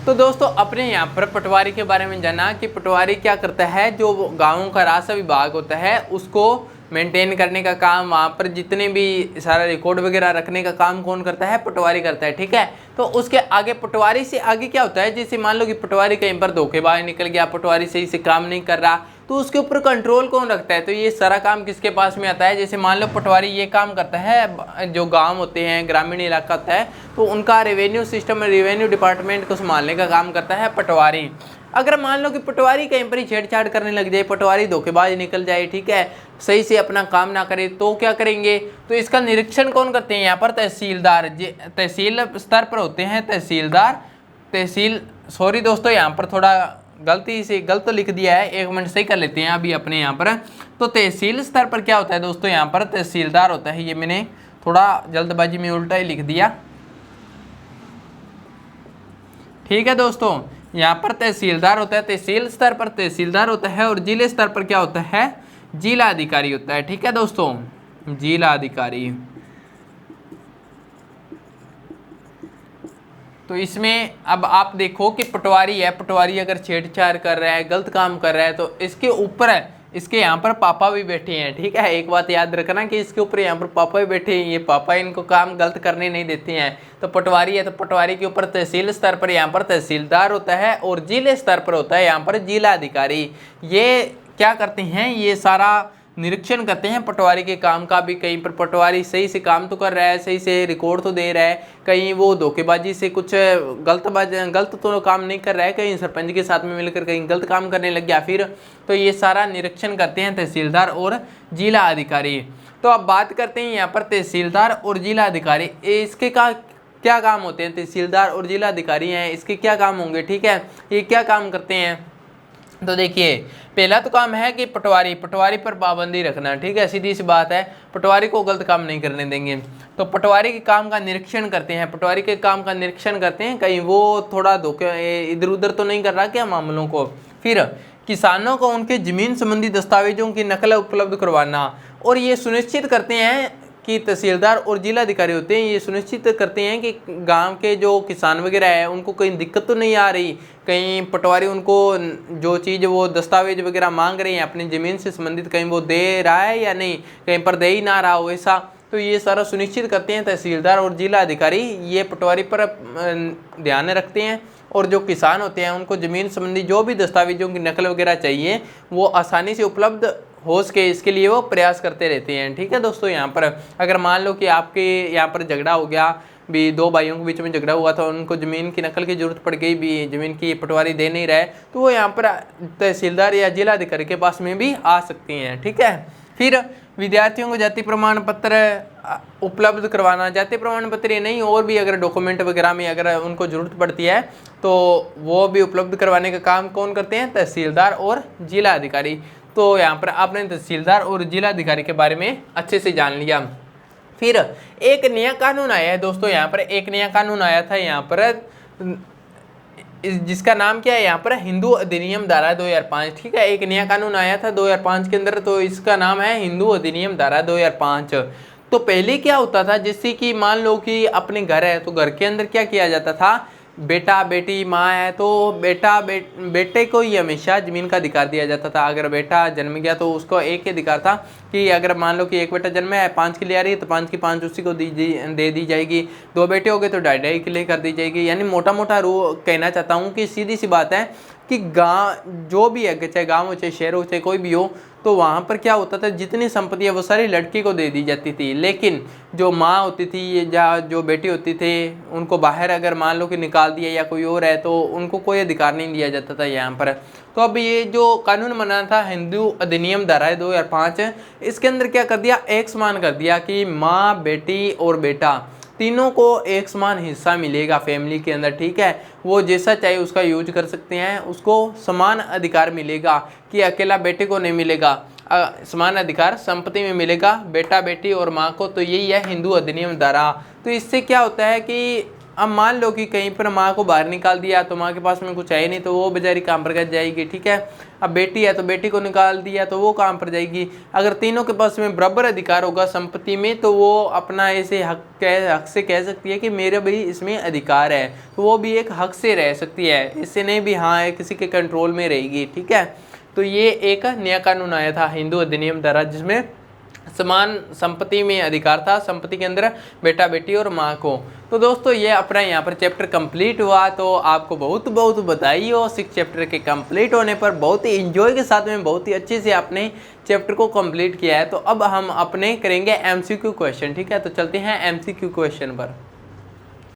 तो दोस्तों अपने यहाँ पर पटवारी के बारे में जाना कि पटवारी क्या करता है, जो गाँवों का राजस्व विभाग होता है उसको मेंटेन करने का काम, वहाँ पर जितने भी सारा रिकॉर्ड वगैरह रखने का काम कौन करता है, पटवारी करता है। ठीक है, तो उसके आगे पटवारी से आगे क्या होता है, जैसे मान लो कि पटवारी कहीं पर धोखेबाज निकल गया, पटवारी सही से काम नहीं कर रहा, तो उसके ऊपर कंट्रोल कौन रखता है, तो ये सारा काम किसके पास में आता है। जैसे मान लो पटवारी ये काम करता है, जो गांव होते हैं, ग्रामीण इलाका होता है, तो उनका रेवेन्यू सिस्टम, रेवेन्यू डिपार्टमेंट को संभालने का काम करता है पटवारी। अगर मान लो कि पटवारी कहीं पर ही छेड़छाड़ करने लग जाए, पटवारी धोखेबाज निकल जाए, ठीक है, सही से अपना काम ना करे, तो क्या करेंगे, तो इसका निरीक्षण कौन करते हैं, यहाँ पर तहसीलदार, तहसील स्तर पर होते हैं तहसीलदार। सॉरी दोस्तों, यहाँ पर थोड़ा गलती से गलत तो लिख दिया है, एक मिनट सही कर लेते हैं अभी अपने यहाँ पर। तो तहसील स्तर पर क्या होता है दोस्तों, यहाँ पर तहसीलदार होता है। ये मैंने थोड़ा जल्दबाजी में उल्टा ही लिख दिया। ठीक है दोस्तों, यहाँ पर तहसीलदार होता है, तहसील स्तर पर तहसीलदार होता है, और जिले स्तर पर क्या होता है, जिला अधिकारी होता है। ठीक है दोस्तों, जिला अधिकारी। तो इसमें अब आप देखो कि पटवारी है, पटवारी अगर छेड़छाड़ कर रहा है, गलत काम कर रहा है, तो इसके ऊपर है, इसके यहाँ पर पापा भी बैठे हैं। ठीक है, एक बात याद रखना कि इसके ऊपर यहाँ पर पापा भी बैठे हैं, ये पापा इनको काम गलत करने नहीं देते हैं। तो पटवारी है, तो पटवारी के ऊपर तहसील स्तर पर यहाँ पर तहसीलदार होता है, और जिले स्तर पर होता है यहाँ पर जिला अधिकारी। ये क्या करते हैं, ये सारा निरीक्षण करते हैं पटवारी के काम का भी। कहीं पर पटवारी सही से काम तो कर रहा है, सही से रिकॉर्ड तो दे रहा है, कहीं वो धोखेबाजी से कुछ गलत तो काम नहीं कर रहा है, कहीं सरपंच के साथ में मिलकर कहीं गलत काम करने लग गया फिर, तो ये सारा निरीक्षण करते हैं तहसीलदार और जिला अधिकारी। तो अब बात करते हैं यहाँ पर तहसीलदार और जिला अधिकारी, इसके क्या काम होते हैं। तहसीलदार और जिला अधिकारी हैं, इसके क्या काम होंगे, ठीक है, ये क्या काम करते हैं। तो देखिए, पहला तो काम है कि पटवारी पर पाबंदी रखना। ठीक है, सीधी सी बात है, पटवारी को गलत काम नहीं करने देंगे। तो पटवारी के काम का निरीक्षण करते हैं, पटवारी के काम का निरीक्षण करते हैं, कहीं वो थोड़ा धोखे इधर उधर तो नहीं कर रहा क्या मामलों को। फिर किसानों को उनके जमीन संबंधी दस्तावेजों की नकल उपलब्ध करवाना, और ये सुनिश्चित करते हैं कि तहसीलदार और जिला अधिकारी होते हैं, ये सुनिश्चित करते हैं कि गांव के जो किसान वगैरह है उनको कोई दिक्कत तो नहीं आ रही, कहीं पटवारी उनको जो चीज़ वो दस्तावेज वगैरह मांग रहे हैं अपनी ज़मीन से संबंधित, कहीं वो दे रहा है या नहीं, कहीं पर दे ही ना रहा हो ऐसा। तो ये सारा सुनिश्चित करते हैं तहसीलदार और जिला अधिकारी, ये पटवारी पर ध्यान रखते हैं। और जो किसान होते हैं उनको ज़मीन संबंधी जो भी दस्तावेजों की नकल वगैरह चाहिए वो आसानी से उपलब्ध हो सके, इसके लिए वो प्रयास करते रहते हैं। ठीक है दोस्तों, यहाँ पर अगर मान लो कि आपके यहाँ पर झगड़ा हो गया, भी दो भाइयों के बीच में झगड़ा हुआ था, उनको ज़मीन की नकल की ज़रूरत पड़ गई, भी ज़मीन की पटवारी दे नहीं रहा है, तो वो यहाँ पर तहसीलदार या जिला अधिकारी के पास में भी आ सकती हैं। ठीक है, फिर विद्यार्थियों को जाति प्रमाण पत्र उपलब्ध करवाना, जाति प्रमाण पत्र ये नहीं, और भी अगर डॉक्यूमेंट वगैरह में अगर उनको ज़रूरत पड़ती है तो वो भी उपलब्ध करवाने का काम कौन करते हैं, तहसीलदार और जिला अधिकारी। तो यहाँ पर आपने तहसीलदार और जिला अधिकारी के बारे में अच्छे से जान लिया। फिर एक नया कानून आया है दोस्तों, यहाँ पर एक नया कानून आया था यहाँ पर, जिसका नाम क्या है यहाँ पर, हिंदू अधिनियम धारा 2005। ठीक है, एक नया कानून आया था 2005 के अंदर, तो इसका नाम है हिंदू अधिनियम धारा 2005। तो पहले क्या होता था, जैसे कि मान लो कि अपने घर है, तो घर के अंदर क्या किया जाता था, बेटा बेटी माँ है तो बेटे को ही हमेशा ज़मीन का अधिकार दिया जाता था। अगर बेटा जन्म गया तो उसको एक ही अधिकार था कि अगर मान लो कि एक बेटा जन्म है, 5 किले आ रही है, तो 5 की 5 उसी को दे दी जाएगी। 2 बेटे हो गए तो 2.5 किले कर दी जाएगी। यानी मोटा मोटा कहना चाहता हूँ कि सीधी सी बात है कि गाँव जो भी है, चाहे गाँव हो चाहे शहर हो चाहे कोई भी हो, तो वहाँ पर क्या होता था, जितनी संपत्ति है वो सारी लड़की को दे दी जाती थी। लेकिन जो माँ होती थी या जो बेटी होती थी, उनको बाहर अगर मान लो कि निकाल दिया या कोई और है, तो उनको कोई अधिकार नहीं दिया जाता था यहाँ पर। तो अब ये जो कानून बना था हिंदू अधिनियम धारा 2005, इसके अंदर क्या कर दिया, एक समान कर दिया कि माँ बेटी और बेटा तीनों को एक समान हिस्सा मिलेगा फैमिली के अंदर। ठीक है, वो जैसा चाहे उसका यूज कर सकते हैं, उसको समान अधिकार मिलेगा कि अकेला बेटे को नहीं मिलेगा, समान अधिकार संपत्ति में मिलेगा बेटा बेटी और माँ को। तो यही है हिंदू अधिनियम धारा। तो इससे क्या होता है कि अब मान लो कि कहीं पर माँ को बाहर निकाल दिया तो माँ के पास में कुछ है ही नहीं, तो वो बेचारी काम पर जाएगी, ठीक है। अब बेटी है तो बेटी को निकाल दिया तो वो काम पर जाएगी। अगर तीनों के पास में बराबर अधिकार होगा संपत्ति में, तो वो अपना ऐसे हक से कह सकती है कि मेरा भी इसमें अधिकार है, तो वो भी एक हक से रह सकती है, इससे नहीं भी हाँ किसी के कंट्रोल में रहेगी, ठीक है। तो ये एक नया कानून आया था हिंदू अधिनियम द्वारा, जिसमें समान संपत्ति में अधिकार था, संपत्ति के अंदर बेटा बेटी और माँ को। तो दोस्तों ये अपना यहाँ पर चैप्टर कंप्लीट हुआ, तो आपको बहुत बहुत बधाई हो 6 चैप्टर के कंप्लीट होने पर। बहुत ही इंजॉय के साथ में बहुत ही अच्छे से आपने चैप्टर को कंप्लीट किया है। तो अब हम अपने करेंगे MCQ क्वेश्चन, ठीक है। तो चलते हैं MCQ क्वेश्चन पर।